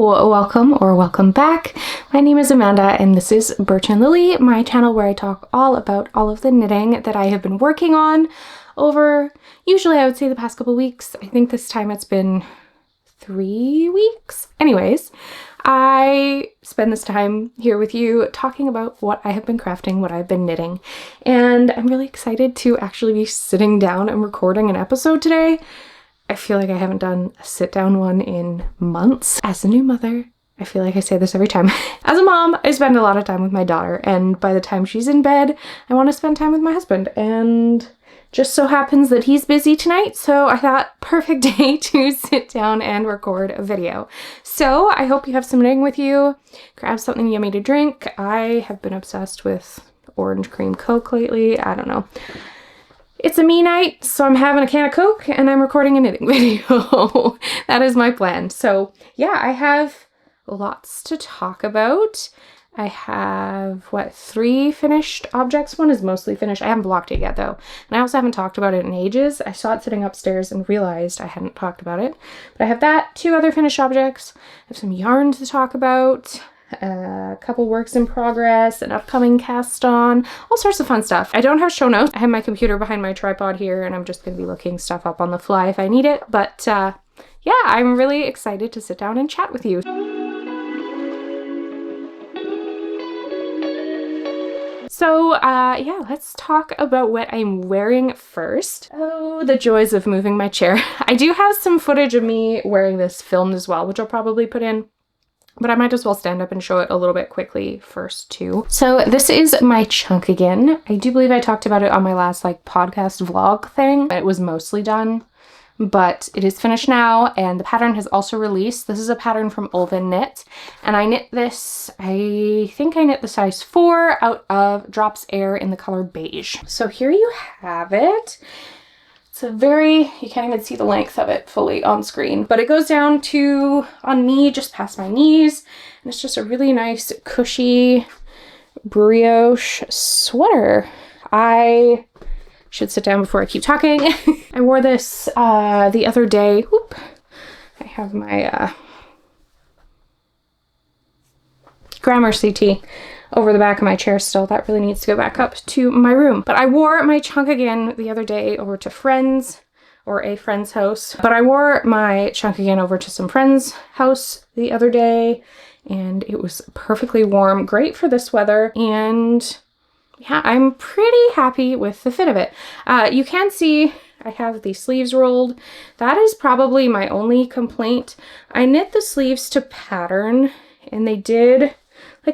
welcome or welcome back. My name is Amanda and this is Birch and Lily, my channel where I talk all about all of the knitting that I have been working on over, usually I would say the past couple weeks. I think this time it's been 3 weeks. Anyways, I spend this time here with you talking about what I have been crafting, what I've been knitting, and I'm really excited to actually be sitting down and recording an episode today. I feel like I haven't done a sit down one in months. As a new mother, I feel like I say this every time. As a mom, I spend a lot of time with my daughter, and by the time she's in bed, I want to spend time with my husband, and just so happens that he's busy tonight, so I thought perfect day to sit down and record a video. So I hope you have some knitting with you. Grab something yummy to drink. I have been obsessed with orange cream Coke lately. I don't know. It's a me night, so I'm having a can of Coke and I'm recording a knitting video. That is my plan. So yeah, I have lots to talk about. I have, 3 finished objects? One is mostly finished. I haven't blocked it yet though. And I also haven't talked about it in ages. I saw it sitting upstairs and realized I hadn't talked about it. But I have that, 2 other finished objects. I have some yarn to talk about. A couple works in progress, an upcoming cast on, all sorts of fun stuff. I don't have show notes. I have my computer behind my tripod here and I'm just going to be looking stuff up on the fly if I need it. But yeah, I'm really excited to sit down and chat with you. So yeah, let's talk about what I'm wearing first. Oh, the joys of moving my chair. I do have some footage of me wearing this filmed as well, which I'll probably put in. But I might as well stand up and show it a little bit quickly first too. So this is my Chunkigan. I do believe I talked about it on my last podcast vlog thing. It was mostly done, but it is finished now and the pattern has also released. This is a pattern from Ulven Knit and I knit this, I think I knit the size 4 out of Drops Air in the color Beige. So here you have it. It's a very, you can't even see the length of it fully on screen, but it goes down to, on me, just past my knees. And it's just a really nice, cushy brioche sweater. I should sit down before I keep talking. I wore this the other day. Whoop. I have my Gramercy tee over the back of my chair still. That really needs to go back up to my room. But I wore my Chunkigan the other day over to friends, or a friend's house. But I wore my Chunkigan over to some friend's house the other day and it was perfectly warm, great for this weather, and yeah, I'm pretty happy with the fit of it. You can see I have the sleeves rolled. That is probably my only complaint. I knit the sleeves to pattern and they did,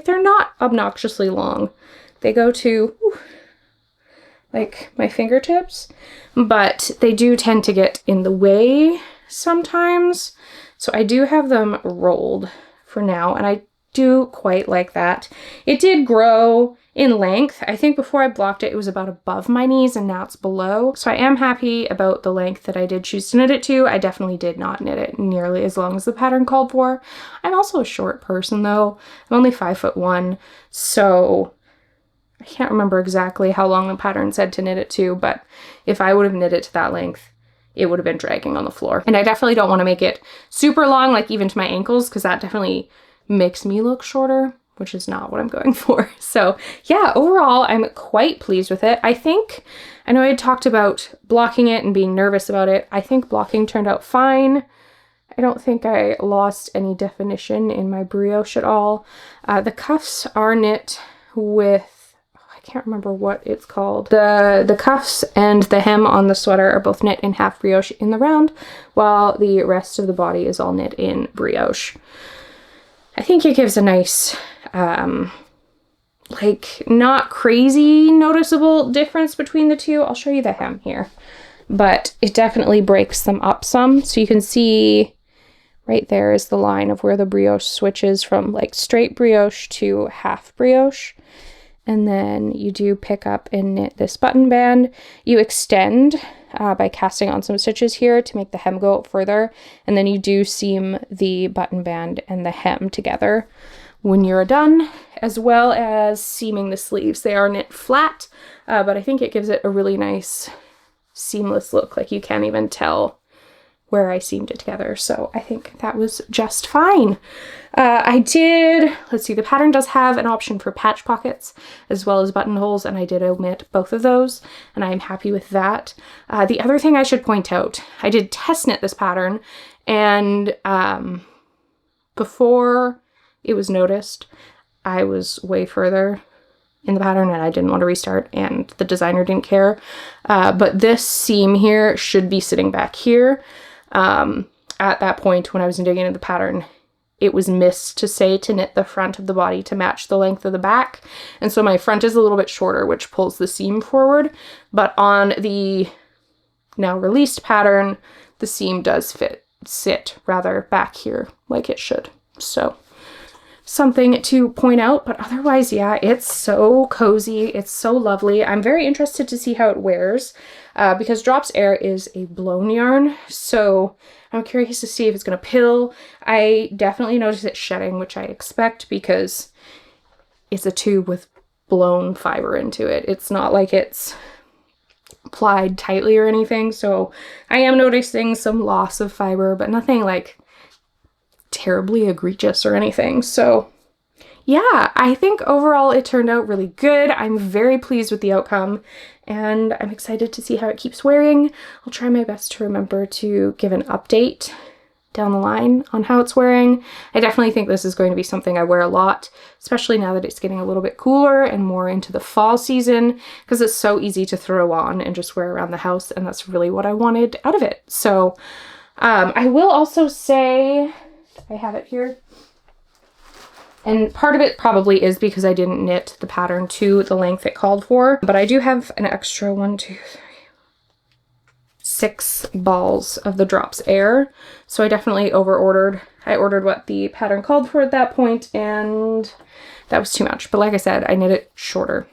they're not obnoxiously long. They go to my fingertips, but they do tend to get in the way sometimes. So I do have them rolled for now and I do quite like that. It did grow in length. I think before I blocked it, it was about above my knees and now it's below. So I am happy about the length that I did choose to knit it to. I definitely did not knit it nearly as long as the pattern called for. I'm also a short person though. I'm only 5'1", so I can't remember exactly how long the pattern said to knit it to, but if I would have knit it to that length, it would have been dragging on the floor. And I definitely don't want to make it super long, even to my ankles, because that definitely makes me look shorter, which is not what I'm going for. So yeah, overall, I'm quite pleased with it. I know I had talked about blocking it and being nervous about it. I think blocking turned out fine. I don't think I lost any definition in my brioche at all. The cuffs are knit with, I can't remember what it's called. The cuffs and the hem on the sweater are both knit in half brioche in the round, while the rest of the body is all knit in brioche. I think it gives a nice, not crazy noticeable difference between the two. I'll show you the hem here, but it definitely breaks them up some. So you can see right there is the line of where the brioche switches from straight brioche to half brioche. And then you do pick up and knit this button band. You extend by casting on some stitches here to make the hem go up further. And then you do seam the button band and the hem together when you're done, as well as seaming the sleeves. They are knit flat, but I think it gives it a really nice seamless look. You can't even tell where I seamed it together. So I think that was just fine. Let's see, the pattern does have an option for patch pockets as well as buttonholes, and I did omit both of those, and I'm happy with that. The other thing I should point out, I did test knit this pattern, and before it was noticed, I was way further in the pattern and I didn't want to restart, and the designer didn't care. But this seam here should be sitting back here. At that point when I was digging into the pattern, it was missed to say to knit the front of the body to match the length of the back. And so my front is a little bit shorter, which pulls the seam forward. But on the now released pattern, the seam does sit rather back here like it should. So something to point out, but otherwise, yeah, it's so cozy. It's so lovely. I'm very interested to see how it wears because Drops Air is a blown yarn. So I'm curious to see if it's going to pill. I definitely notice it shedding, which I expect because it's a tube with blown fiber into it. It's not like it's plied tightly or anything. So I am noticing some loss of fiber, but nothing like terribly egregious or anything. So yeah, I think overall it turned out really good. I'm very pleased with the outcome and I'm excited to see how it keeps wearing. I'll try my best to remember to give an update down the line on how it's wearing. I definitely think this is going to be something I wear a lot, especially now that it's getting a little bit cooler and more into the fall season, because it's so easy to throw on and just wear around the house, and that's really what I wanted out of it. So I will also say, I have it here, and part of it probably is because I didn't knit the pattern to the length it called for, but I do have an extra 6 balls of the Drops Air. So I definitely over-ordered. I ordered what the pattern called for at that point, and that was too much. But like I said, I knit it shorter.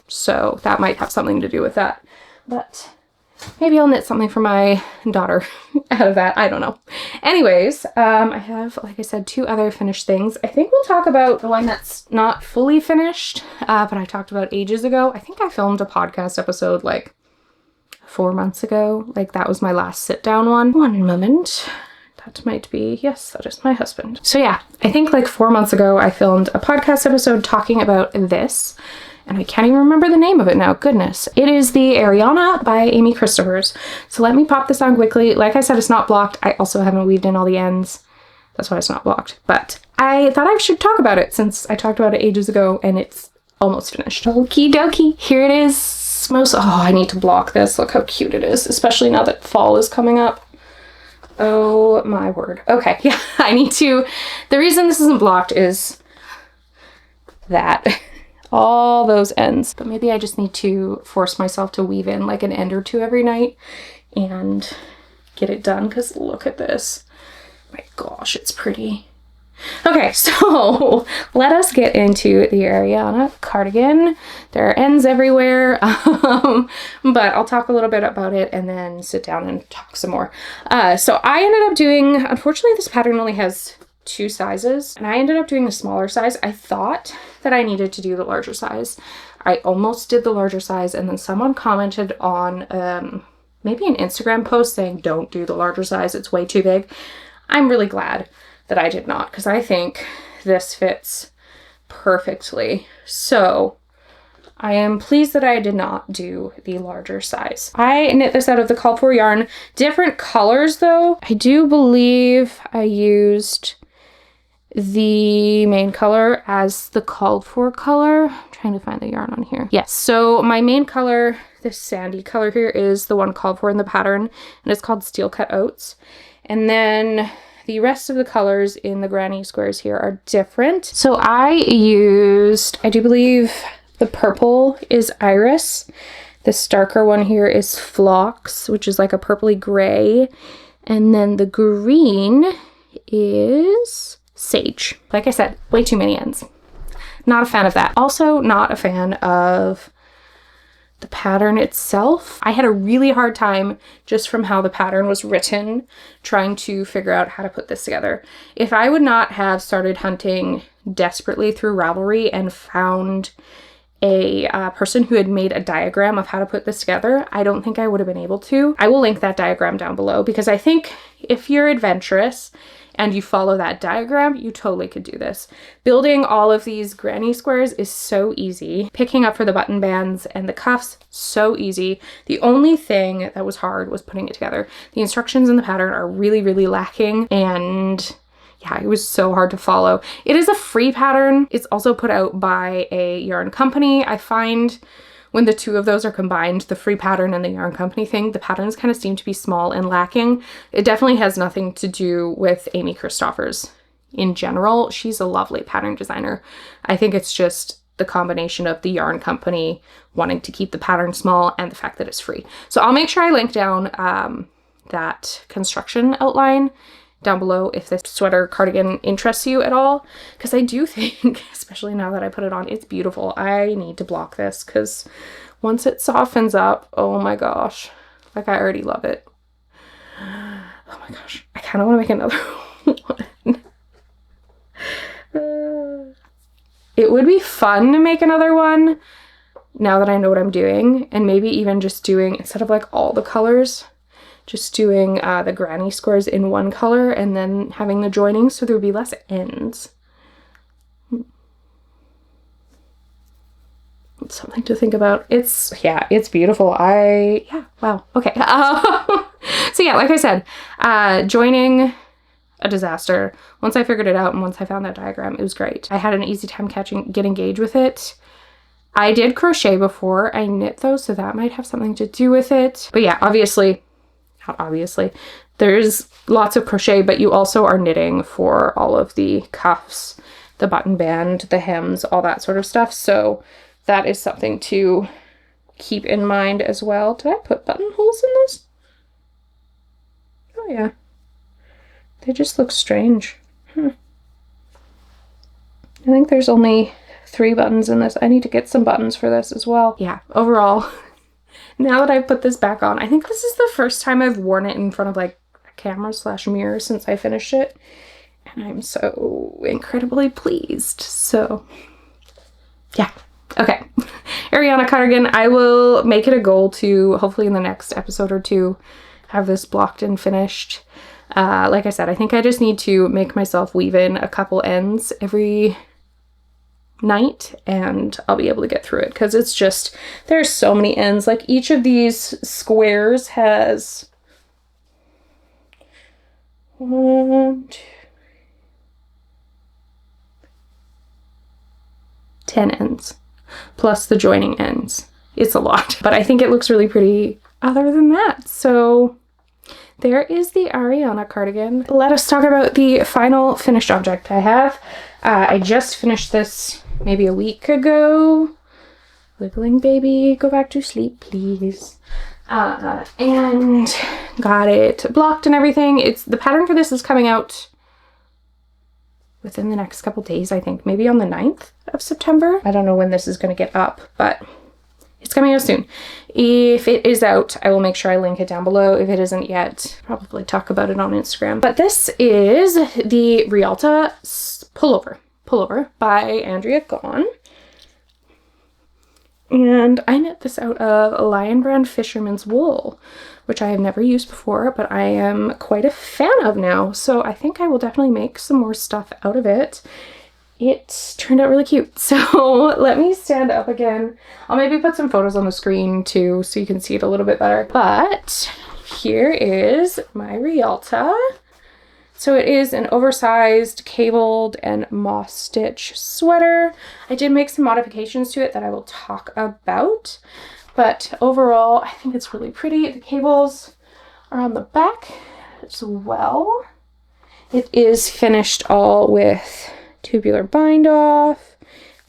So that might have something to do with that. But maybe I'll knit something for my daughter out of that. I don't know. Anyways, I have, like I said, 2 other finished things. I think we'll talk about the one that's not fully finished, but I talked about ages ago. I think I filmed a podcast episode like 4 months ago. Like that was my last sit down one. One moment. That might be, yes, that is my husband. So yeah, I think like 4 months ago, I filmed a podcast episode talking about this. And I can't even remember the name of it now. Goodness. It is the Ariana by Amy Christoffers. So let me pop this on quickly. Like I said, it's not blocked. I also haven't weaved in all the ends. That's why it's not blocked. But I thought I should talk about it since I talked about it ages ago and it's almost finished. Okie dokie. Here it is. Oh, I need to block this. Look how cute it is, especially now that fall is coming up. Oh my word. Okay, yeah, I need to. The reason this isn't blocked is that. All those ends. But maybe I just need to force myself to weave in like an end or 2 every night and get it done, because look at this. My gosh, it's pretty. Okay, so let us get into the Ariana cardigan. There are ends everywhere, but I'll talk a little bit about it and then sit down and talk some more. So I ended up doing, unfortunately this pattern only has 2 sizes, and I ended up doing the smaller size. I thought that I needed to do the larger size. I almost did the larger size, and then someone commented on maybe an Instagram post saying don't do the larger size, it's way too big. I'm really glad that I did not, because I think this fits perfectly. So I am pleased that I did not do the larger size. I knit this out of the called for yarn. Different colors though. I do believe I used the main color as the called for color. I'm trying to find the yarn on here. Yes, so my main color, this sandy color here, is the one called for in the pattern, and it's called Steel Cut Oats. And then the rest of the colors in the granny squares here are different. So I used, I do believe the purple is Iris. This darker one here is Phlox, which is like a purpley gray. And then the green is Sage. Like I said, way too many ends. Not a fan of that. Also not a fan of the pattern itself. I had a really hard time just from how the pattern was written trying to figure out how to put this together. If I would not have started hunting desperately through Ravelry and found a person who had made a diagram of how to put this together, I don't think I would have been able to. I will link that diagram down below because I think if you're adventurous and you follow that diagram, you totally could do this. Building all of these granny squares is so easy. Picking up for the button bands and the cuffs, so easy. The only thing that was hard was putting it together. The instructions in the pattern are really, really lacking, and yeah, it was so hard to follow. It is a free pattern. It's also put out by a yarn company. I find when the two of those are combined, the free pattern and the yarn company thing, the patterns kind of seem to be small and lacking. It definitely has nothing to do with Amy Christoffers in general. She's a lovely pattern designer. I think it's just the combination of the yarn company wanting to keep the pattern small and the fact that it's free. So I'll make sure I link down that construction outline down below if this sweater cardigan interests you at all, because I do think, especially now that I put it on, it's beautiful. I need to block this because once it softens up, oh my gosh, like I already love it. Oh my gosh, I kind of want to make another one. It would be fun to make another one now that I know what I'm doing, and maybe even just doing, instead of like all the colors, just doing the granny squares in one color and then having the joining so there would be less ends. It's something to think about. It's beautiful. Wow. Okay. So yeah, like I said, joining, a disaster. Once I figured it out and once I found that diagram, it was great. I had an easy time getting engaged with it. I did crochet before I knit though, so that might have something to do with it. But yeah, not obviously, there's lots of crochet, but you also are knitting for all of the cuffs, the button band, the hems, all that sort of stuff. So that is something to keep in mind as well. Did I put buttonholes in this? Oh yeah. They just look strange. I think there's only 3 buttons in this. I need to get some buttons for this as well. Yeah, overall, now that I've put this back on, I think this is the first time I've worn it in front of like a camera / mirror since I finished it. And I'm so incredibly pleased. So yeah. Okay. Ariana cardigan. I will make it a goal to hopefully in the next episode or 2 have this blocked and finished. Like I said, I think I just need to make myself weave in a couple ends every night and I'll be able to get through it, because it's just, there's so many ends. Like each of these squares has 10 ends plus the joining ends. It's a lot, but I think it looks really pretty other than that. So there is the Ariana cardigan. Let us talk about the final finished object I have. I just finished this maybe a week ago. Wiggling baby, go back to sleep, please. And got it blocked and everything. The pattern for this is coming out within the next couple days, I think. Maybe on the 9th of September. I don't know when this is going to get up, but it's coming out soon. If it is out, I will make sure I link it down below. If it isn't yet, probably talk about it on Instagram. But this is the Realta Pullover by Andrea Gaughan. And I knit this out of Lion Brand Fisherman's Wool, which I have never used before, but I am quite a fan of now. So I think I will definitely make some more stuff out of it. It turned out really cute. So let me stand up again. I'll maybe put some photos on the screen too so you can see it a little bit better. But here is my Realta. So it is an oversized cabled and moss stitch sweater. I did make some modifications to it that I will talk about. But overall, I think it's really pretty. The cables are on the back as well. It is finished all with tubular bind off,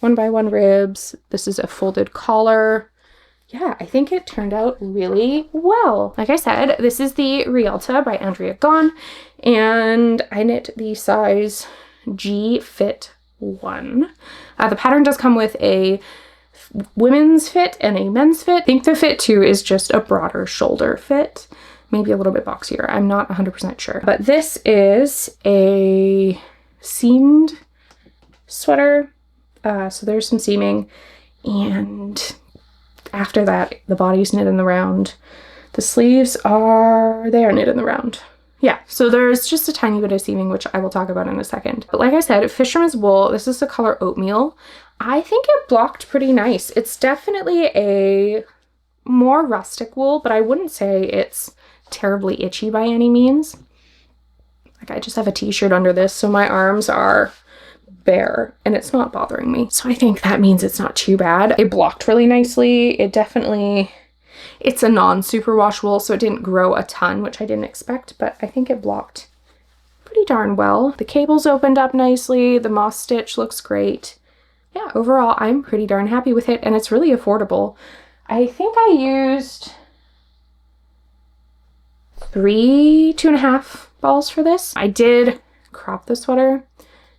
1x1 ribs. This is a folded collar. Yeah, I think it turned out really well. Like I said, this is the Realta by Andrea Gaughan, and I knit the size G fit 1. The pattern does come with a women's fit and a men's fit. I think the fit 2 is just a broader shoulder fit, maybe a little bit boxier. I'm not 100% sure. But this is a seamed sweater, so there's some seaming, And after that, the body's knit in the round. The sleeves are knit in the round. Yeah, so there's just a tiny bit of seaming, which I will talk about in a second. But like I said, Fisherman's Wool, this is the color Oatmeal. I think it blocked pretty nice. It's definitely a more rustic wool, but I wouldn't say it's terribly itchy by any means. Like, I just have a t-shirt under this, so my arms are bare and it's not bothering me. So I think that means it's not too bad. It blocked really nicely. It's a non-superwash wool, so it didn't grow a ton, which I didn't expect, but I think it blocked pretty darn well. The cables opened up nicely. The moss stitch looks great. Yeah, overall, I'm pretty darn happy with it, and it's really affordable. I think I used 2.5 balls for this. I did crop the sweater,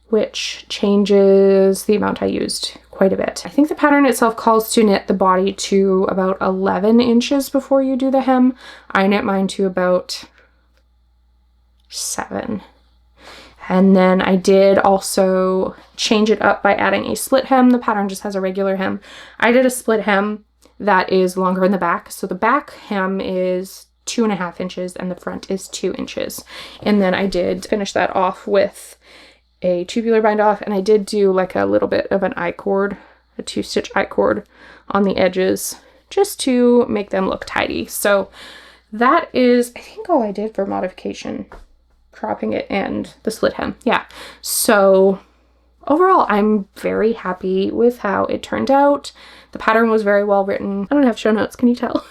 which changes the amount I used quite a bit. I think the pattern itself calls to knit the body to about 11 inches before you do the hem. I knit mine to about 7. And then I did also change it up by adding a split hem. The pattern just has a regular hem. I did a split hem that is longer in the back. So the back hem is 2.5 inches and the front is 2 inches. And then I did finish that off with a tubular bind off, and I did do like a little bit of an I-cord, a 2-stitch I-cord on the edges just to make them look tidy. So that is, I think, all I did for modification, cropping it and the split hem. Yeah, so overall I'm very happy with how it turned out. The pattern was very well written. I don't have show notes, can you tell?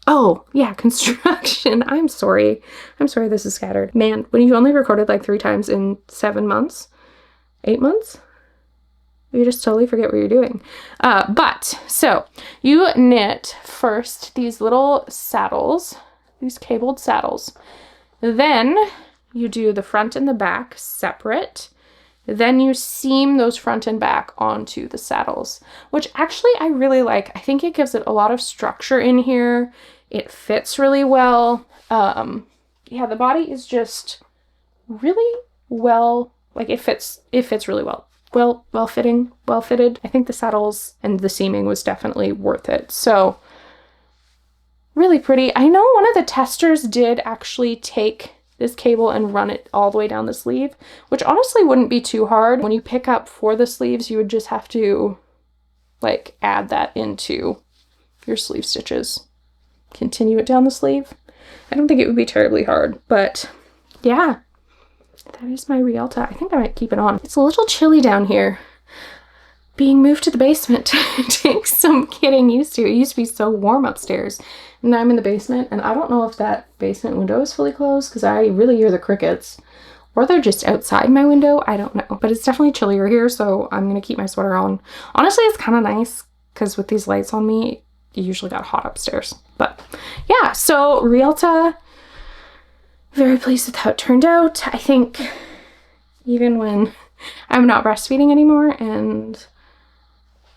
Oh, yeah, construction. I'm sorry this is scattered. Man, when you only recorded like 3 times in 7 months, 8 months, you just totally forget what you're doing. So you knit first these little saddles, these cabled saddles. Then you do the front and the back separate. Then you seam those front and back onto the saddles, which actually I really like. I think it gives it a lot of structure in here. It fits really well. Yeah, the body is just really well, like it fits really well. Well fitted. I think the saddles and the seaming was definitely worth it. So really pretty. I know one of the testers did actually take this cable and run it all the way down the sleeve, which honestly wouldn't be too hard. When you pick up for the sleeves, you would just have to like add that into your sleeve stitches. Continue it down the sleeve. I don't think it would be terribly hard, but yeah, that is my Realta. I think I might keep it on. It's a little chilly down here. Being moved to the basement takes some getting used to. It used to be so warm upstairs, and now I'm in the basement, and I don't know if that basement window is fully closed because I really hear the crickets, or they're just outside my window. I don't know, but it's definitely chillier here, so I'm gonna keep my sweater on. Honestly, it's kind of nice because with these lights on me, you usually got hot upstairs. But yeah, so Realta, very pleased with how it turned out. I think even when I'm not breastfeeding anymore and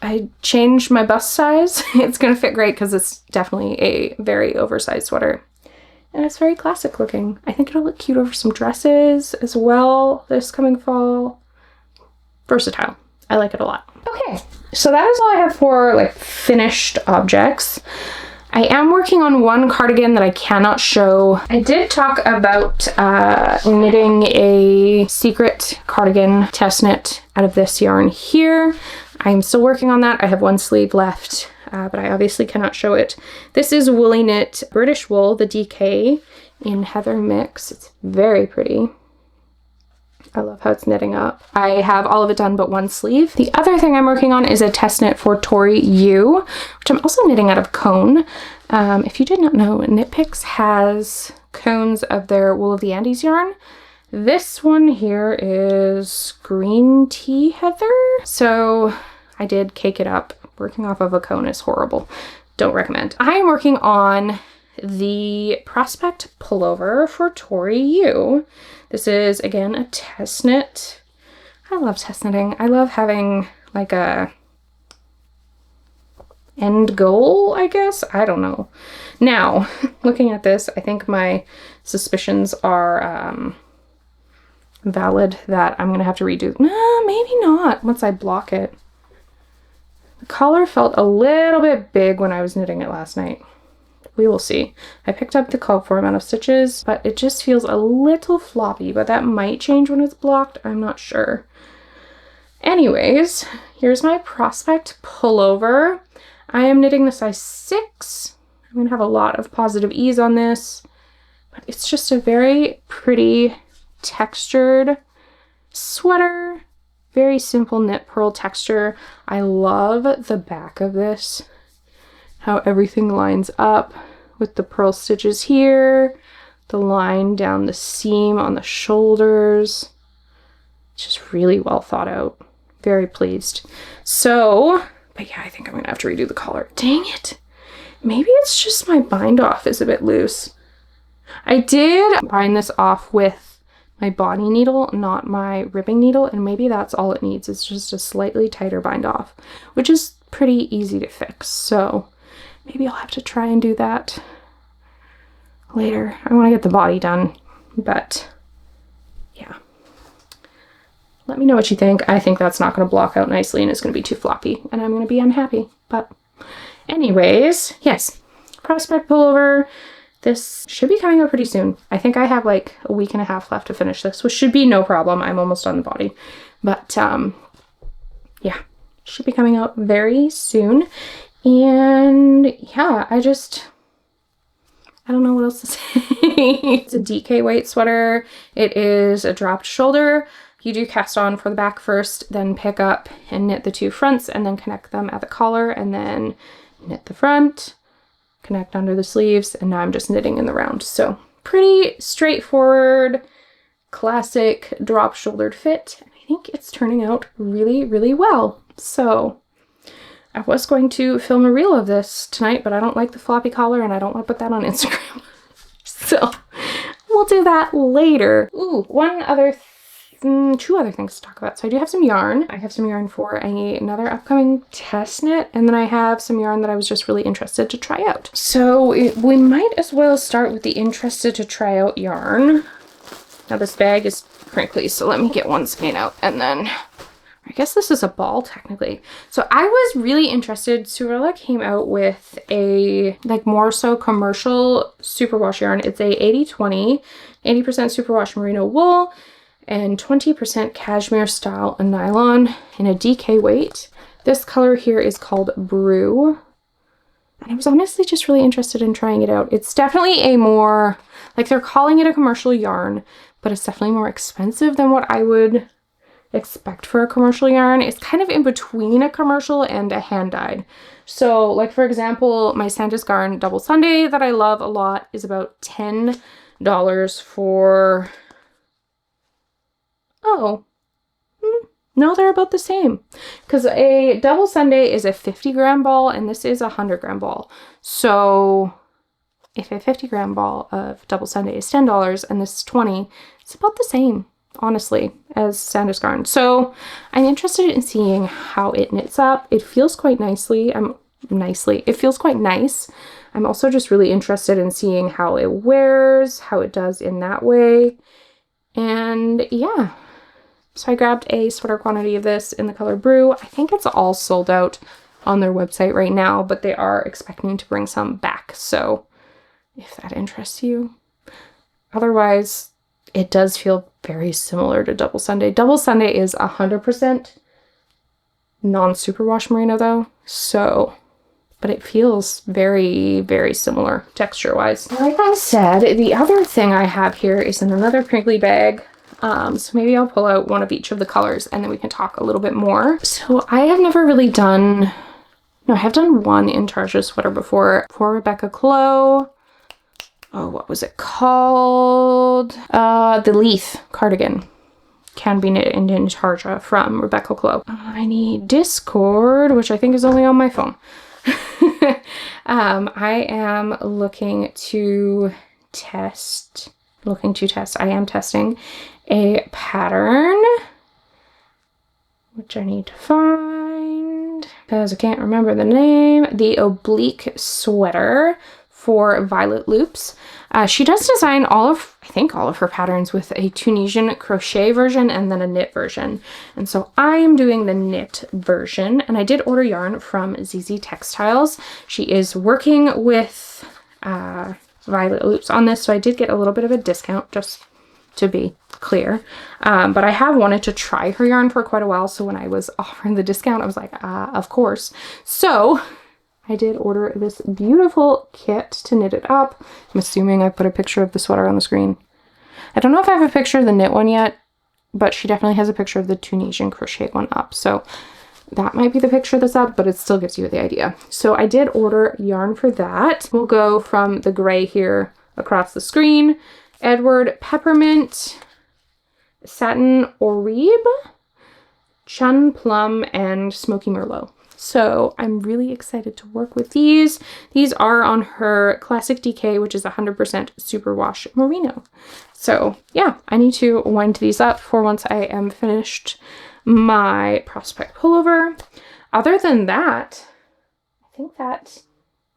I changed my bust size, it's gonna fit great because it's definitely a very oversized sweater. And it's very classic looking. I think it'll look cute over some dresses as well this coming fall. Versatile. I like it a lot. Okay, so that is all I have for like finished objects. I am working on one cardigan that I cannot show. I did talk about knitting a secret cardigan test knit out of this yarn here. I'm still working on that. I have one sleeve left, but I obviously cannot show it. This is Woolly Knit British Wool, the DK in Heather Mix. It's very pretty. I love how it's knitting up. I have all of it done but one sleeve. The other thing I'm working on is a test knit for Tori U, which I'm also knitting out of Cone. If you did not know, Knit Picks has cones of their Wool of the Andes yarn. This one here is Green Tea Heather. So I did cake it up. Working off of a cone is horrible. Don't recommend. I am working on the Prospect Pullover for Tori U. This is, again, a test knit. I love test knitting. I love having like a end goal, I guess. I don't know. Now, looking at this, I think my suspicions are valid that I'm going to have to redo. No, maybe not once I block it. The collar felt a little bit big when I was knitting it last night. We will see. I picked up the called for amount of stitches, but it just feels a little floppy, but that might change when it's blocked. I'm not sure. Anyways, here's my Prospect pullover. I am knitting the size 6. I'm going to have a lot of positive ease on this, but it's just a very pretty textured sweater. Very simple knit purl texture. I love the back of this. How everything lines up with the purl stitches here, the line down the seam on the shoulders. Just really well thought out. Very pleased. So, but yeah, I think I'm gonna have to redo the collar. Dang it. Maybe it's just my bind off is a bit loose. I did bind this off with my body needle, not my ribbing needle, and maybe that's all it needs. It's just a slightly tighter bind off, which is pretty easy to fix. So maybe I'll have to try and do that later. I want to get the body done, but yeah. Let me know what you think. I think that's not going to block out nicely and it's going to be too floppy and I'm going to be unhappy. But anyways, yes, Prospect pullover. This should be coming out pretty soon. I think I have like a week and a half left to finish this, which should be no problem. I'm almost on the body. But yeah, should be coming out very soon. And yeah, I don't know what else to say. It's a DK weight sweater. It is a dropped shoulder. You do cast on for the back first, then pick up and knit the 2 fronts and then connect them at the collar and then knit the front, connect under the sleeves, and now I'm just knitting in the round. So pretty straightforward, classic drop shouldered fit. I think it's turning out really, really well. So I was going to film a reel of this tonight, but I don't like the floppy collar and I don't want to put that on Instagram. So we'll do that later. Ooh, 2 other things to talk about. So I do have some yarn. I have some yarn for another upcoming test knit, and then I have some yarn that I was just really interested to try out. So we might as well start with the interested to try out yarn. Now this bag is crinkly, so let me get one skein out, and then I guess this is a ball technically. So I was really interested. Sewrella came out with a like more so commercial superwash yarn. It's a 80-20, 80% superwash merino wool and 20% cashmere style and nylon in a DK weight. This color here is called Brew. And I was honestly just really interested in trying it out. It's definitely a more, like they're calling it a commercial yarn, but it's definitely more expensive than what I would expect for a commercial yarn. It's kind of in between a commercial and a hand dyed. So like for example, my Santa's Garn Double Sunday that I love a lot is about $10 for, oh, no, they're about the same. Because a Double Sunday is a 50-gram ball and this is a 100-gram ball. So if a 50-gram ball of Double Sunday is $10 and this is 20, it's about the same, honestly, as Santa's Garn. So I'm interested in seeing how it knits up. It feels quite nicely. It feels quite nice. I'm also just really interested in seeing how it wears, how it does in that way. And yeah. So I grabbed a sweater quantity of this in the color Brew. I think it's all sold out on their website right now, but they are expecting to bring some back. So if that interests you. Otherwise, it does feel very similar to Double Sunday. Double Sunday is 100% non-superwash merino though. So, but it feels very, very similar texture-wise. Like I said, the other thing I have here is in another crinkly bag. So maybe I'll pull out one of each of the colors and then we can talk a little bit more. So I have never really done, no, I have done one intarsia sweater before for Rebecca Clow. Oh, what was it called? The Leaf cardigan. Can be knit in intarsia from Rebecca Clow. I need Discord, which I think is only on my phone. I am looking to test, I am testing a pattern, which I need to find because I can't remember the name. The Oblique sweater for Violet Loops. She does design I think all of her patterns with a Tunisian crochet version and then a knit version. And so I am doing the knit version, and I did order yarn from ZeeZee Textiles. She is working with Violet Loops on this, so I did get a little bit of a discount, just to be clear. But I have wanted to try her yarn for quite a while, so when I was offering the discount, I was like, of course. So I did order this beautiful kit to knit it up. I'm assuming I put a picture of the sweater on the screen. I don't know if I have a picture of the knit one yet, but she definitely has a picture of the Tunisian crochet one up. So that might be the picture that's up, but it still gives you the idea. So I did order yarn for that. We'll go from the gray here across the screen. Edward Peppermint, Satin Oribe, Chun Plum, and Smoky Merlot. So I'm really excited to work with these. These are on her Classic DK, which is 100% superwash merino. So yeah, I need to wind these up for once I am finished my Prospect pullover. Other than that, I think that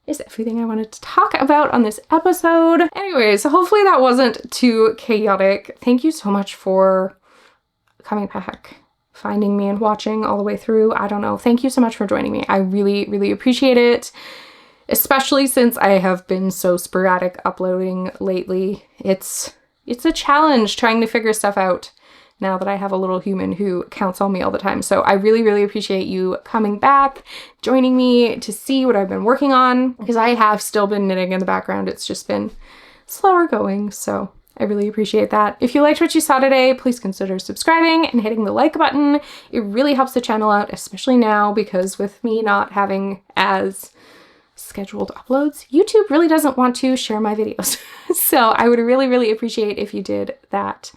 is everything I wanted to talk about on this episode. Anyways, hopefully that wasn't too chaotic. Thank you so much for coming back, finding me and watching all the way through. I don't know. Thank you so much for joining me. I really, really appreciate it, especially since I have been so sporadic uploading lately. It's a challenge trying to figure stuff out now that I have a little human who counts on me all the time. So I really, really appreciate you coming back, joining me to see what I've been working on, because I have still been knitting in the background. It's just been slower going. So I really appreciate that. If you liked what you saw today, please consider subscribing and hitting the like button. It really helps the channel out, especially now, because with me not having as scheduled uploads, YouTube really doesn't want to share my videos. So I would really, really appreciate if you did that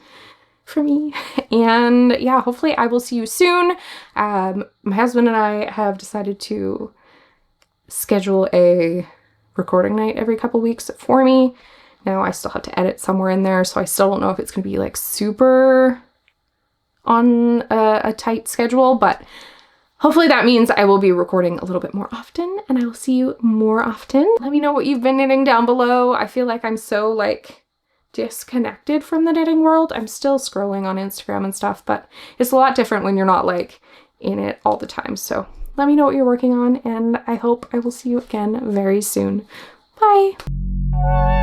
for me. And yeah, hopefully I will see you soon. My husband and I have decided to schedule a recording night every couple weeks for me. Now I still have to edit somewhere in there, so I still don't know if it's going to be like super on a tight schedule, but hopefully that means I will be recording a little bit more often, and I will see you more often. Let me know what you've been knitting down below. I feel like I'm so like disconnected from the knitting world. I'm still scrolling on Instagram and stuff, but it's a lot different when you're not like in it all the time. So let me know what you're working on, and I hope I will see you again very soon. Bye!